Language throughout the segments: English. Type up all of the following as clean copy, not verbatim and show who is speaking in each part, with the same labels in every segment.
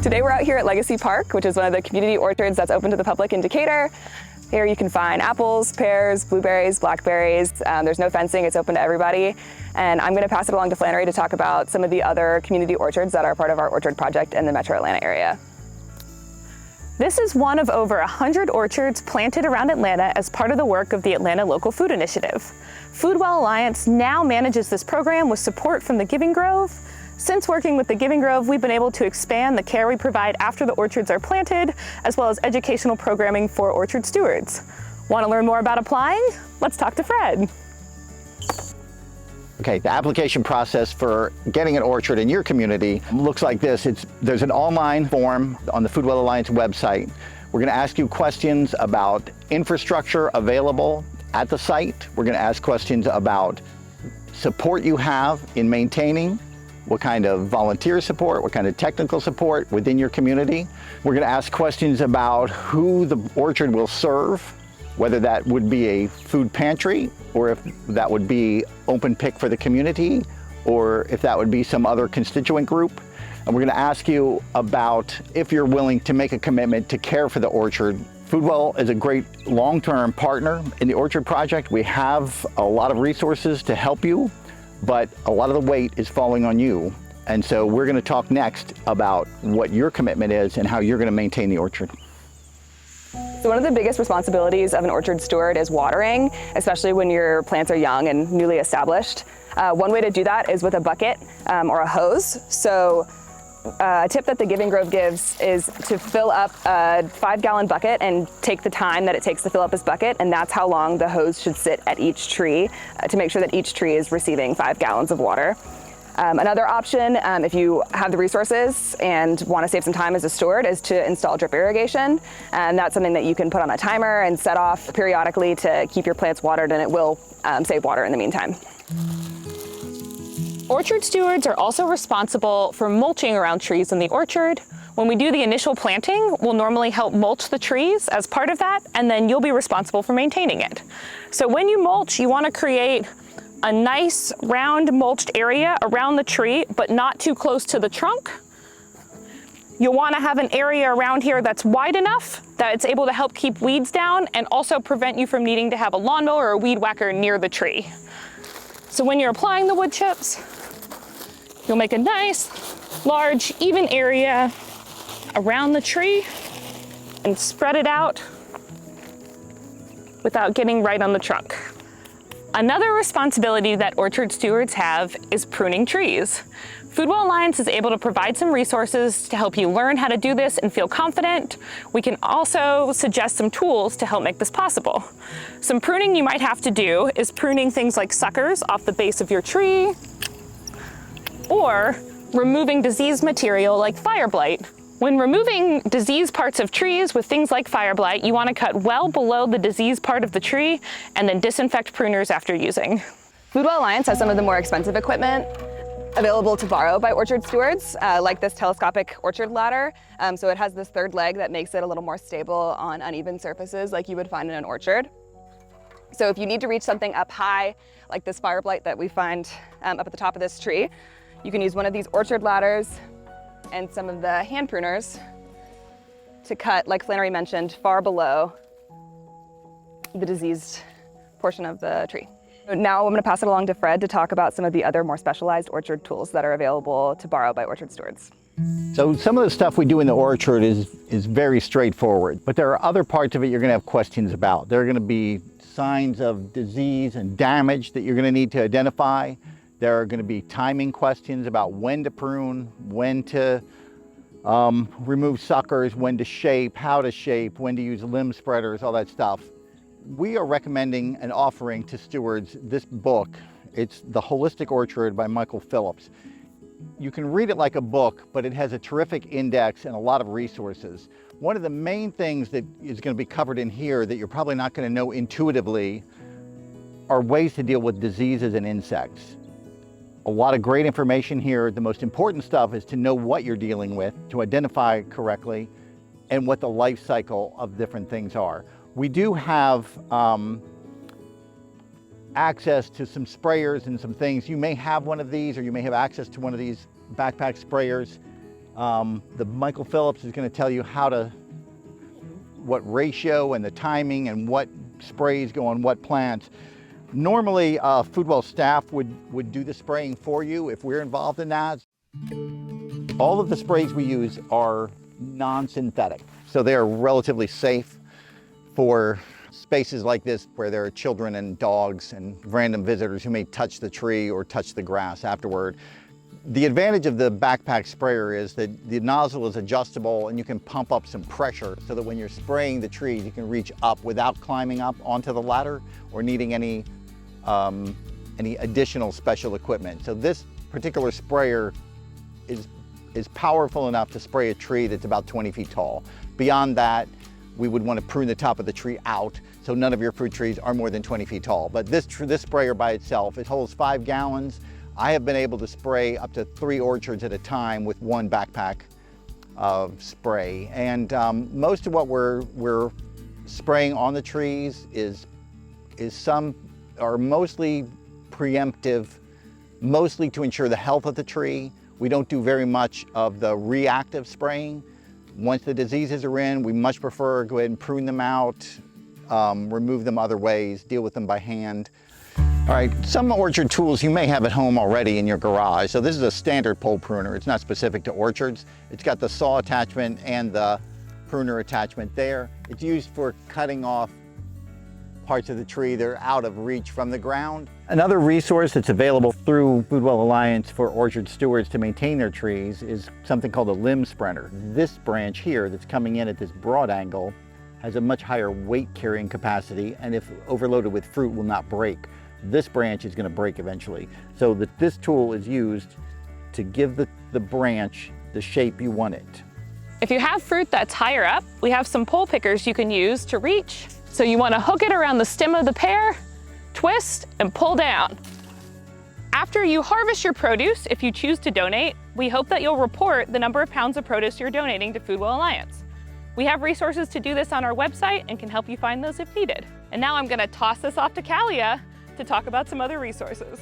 Speaker 1: Today we're out here at Legacy Park, which is one of the community orchards that's open to the public in Decatur. Here you can find apples, pears, blueberries, blackberries. There's no fencing, it's open to everybody. And I'm gonna pass it along to Flannery to talk about some of the other community orchards that are part of our orchard project in the Metro Atlanta area.
Speaker 2: This is one of over 100 orchards planted around Atlanta as part of the work of the Atlanta Local Food Initiative. Foodwell Alliance now manages this program with support from the Giving Grove. Since working with the Giving Grove, we've been able to expand the care we provide after the orchards are planted, as well as educational programming for orchard stewards. Want to learn more about applying? Let's talk to Fred.
Speaker 3: Okay, the application process for getting an orchard in your community looks like this. There's an online form on the Foodwell Alliance website. We're going to ask you questions about infrastructure available at the site. We're going to ask questions about support you have in maintaining, what kind of volunteer support, what kind of technical support within your community. We're going to ask questions about who the orchard will serve, whether that would be a food pantry, or if that would be open pick for the community, or if that would be some other constituent group. And we're going to ask you about if you're willing to make a commitment to care for the orchard. Foodwell is a great long-term partner in the orchard project. We have a lot of resources to help you, but a lot of the weight is falling on you. And so we're going to talk next about what your commitment is and how you're going to maintain the orchard.
Speaker 1: So one of the biggest responsibilities of an orchard steward is watering, especially when your plants are young and newly established. One way to do that is with a bucket or a hose. So a tip that the Giving Grove gives is to fill up a 5-gallon bucket and take the time that it takes to fill up this bucket, and that's how long the hose should sit at each tree to make sure that each tree is receiving 5 gallons of water. Another option, if you have the resources and want to save some time as a steward, is to install drip irrigation. And that's something that you can put on a timer and set off periodically to keep your plants watered, and it will save water in the meantime.
Speaker 2: Orchard stewards are also responsible for mulching around trees in the orchard. When we do the initial planting, we'll normally help mulch the trees as part of that, and then you'll be responsible for maintaining it. So when you mulch, you want to create a nice round mulched area around the tree, but not too close to the trunk. You'll want to have an area around here that's wide enough that it's able to help keep weeds down and also prevent you from needing to have a lawnmower or a weed whacker near the tree. So when you're applying the wood chips, you'll make a nice, large, even area around the tree and spread it out without getting right on the trunk. Another responsibility that orchard stewards have is pruning trees. Foodwell Alliance is able to provide some resources to help you learn how to do this and feel confident. We can also suggest some tools to help make this possible. Some pruning you might have to do is pruning things like suckers off the base of your tree, or removing diseased material like fire blight. When removing diseased parts of trees with things like fire blight, you want to cut well below the diseased part of the tree and then disinfect pruners after using.
Speaker 1: Foodwell Alliance has some of the more expensive equipment available to borrow by orchard stewards, like this telescopic orchard ladder. So it has this third leg that makes it a little more stable on uneven surfaces like you would find in an orchard. So if you need to reach something up high, like this fire blight that we find up at the top of this tree, you can use one of these orchard ladders and some of the hand pruners to cut, like Flannery mentioned, far below the diseased portion of the tree. Now I'm going to pass it along to Fred to talk about some of the other more specialized orchard tools that are available to borrow by orchard stewards.
Speaker 3: So some of the stuff we do in the orchard is very straightforward, but there are other parts of it you're going to have questions about. There are going to be signs of disease and damage that you're going to need to identify. There are going to be timing questions about when to prune, when to remove suckers, when to shape, how to shape, when to use limb spreaders, all that stuff. We are recommending and offering to stewards this book. It's The Holistic Orchard by Michael Phillips. You can read it like a book, but it has a terrific index and a lot of resources. One of the main things that is going to be covered in here that you're probably not going to know intuitively are ways to deal with diseases and insects. A lot of great information here. The most important stuff is to know what you're dealing with, to identify correctly, and what the life cycle of different things are. We do have access to some sprayers and some things. You may have one of these, or you may have access to one of these backpack sprayers. The Michael Phillips is going to tell you what ratio and the timing and what sprays go on what plants. Normally, Foodwell staff would do the spraying for you if we're involved in that. All of the sprays we use are non-synthetic, so they are relatively safe for spaces like this where there are children and dogs and random visitors who may touch the tree or touch the grass afterward. The advantage of the backpack sprayer is that the nozzle is adjustable and you can pump up some pressure so that when you're spraying the trees, you can reach up without climbing up onto the ladder or needing any additional special equipment. So this particular sprayer is powerful enough to spray a tree that's about 20 feet tall. Beyond that, we would want to prune the top of the tree out so none of your fruit trees are more than 20 feet tall. But this sprayer by itself, it holds 5 gallons. I have been able to spray up to 3 orchards at a time with one backpack of spray. And most of what we're spraying on the trees is mostly preemptive, mostly to ensure the health of the tree. We don't do very much of the reactive spraying. Once the diseases are in, we much prefer go ahead and prune them out, remove them other ways, deal with them by hand. All right, some orchard tools you may have at home already in your garage. So this is a standard pole pruner. It's not specific to orchards. It's got the saw attachment and the pruner attachment there. It's used for cutting off parts of the tree that are out of reach from the ground. Another resource that's available through Foodwell Alliance for orchard stewards to maintain their trees is something called a limb sprinter. This branch here that's coming in at this broad angle has a much higher weight carrying capacity, and if overloaded with fruit will not break. This branch is going to break eventually. So this tool is used to give the branch the shape you want it.
Speaker 2: If you have fruit that's higher up, we have some pole pickers you can use to reach. So you want to hook it around the stem of the pear, twist, and pull down. After you harvest your produce, if you choose to donate, we hope that you'll report the number of pounds of produce you're donating to Foodwell Alliance. We have resources to do this on our website and can help you find those if needed. And now I'm going to toss this off to Kalia to talk about some other resources.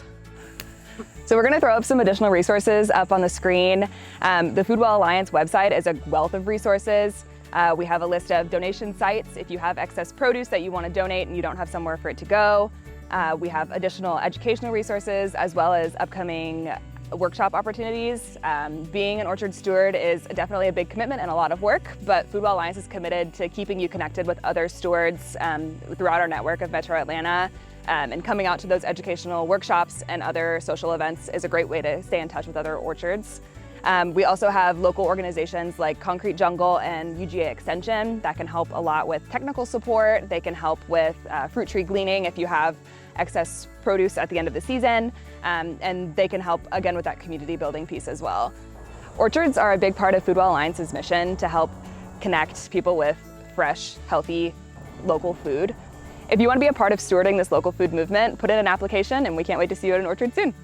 Speaker 1: So we're going to throw up some additional resources up on the screen. The Foodwell Alliance website is a wealth of resources. We have a list of donation sites if you have excess produce that you want to donate and you don't have somewhere for it to go. We have additional educational resources as well as upcoming workshop opportunities. Being an orchard steward is definitely a big commitment and a lot of work, but Foodwell Alliance is committed to keeping you connected with other stewards throughout our network of Metro Atlanta. And coming out to those educational workshops and other social events is a great way to stay in touch with other orchards. We also have local organizations like Concrete Jungle and UGA Extension that can help a lot with technical support. They can help with fruit tree gleaning if you have excess produce at the end of the season, and they can help again with that community building piece as well. Orchards are a big part of Foodwell Alliance's mission to help connect people with fresh, healthy, local food. If you want to be a part of stewarding this local food movement, put in an application and we can't wait to see you at an orchard soon.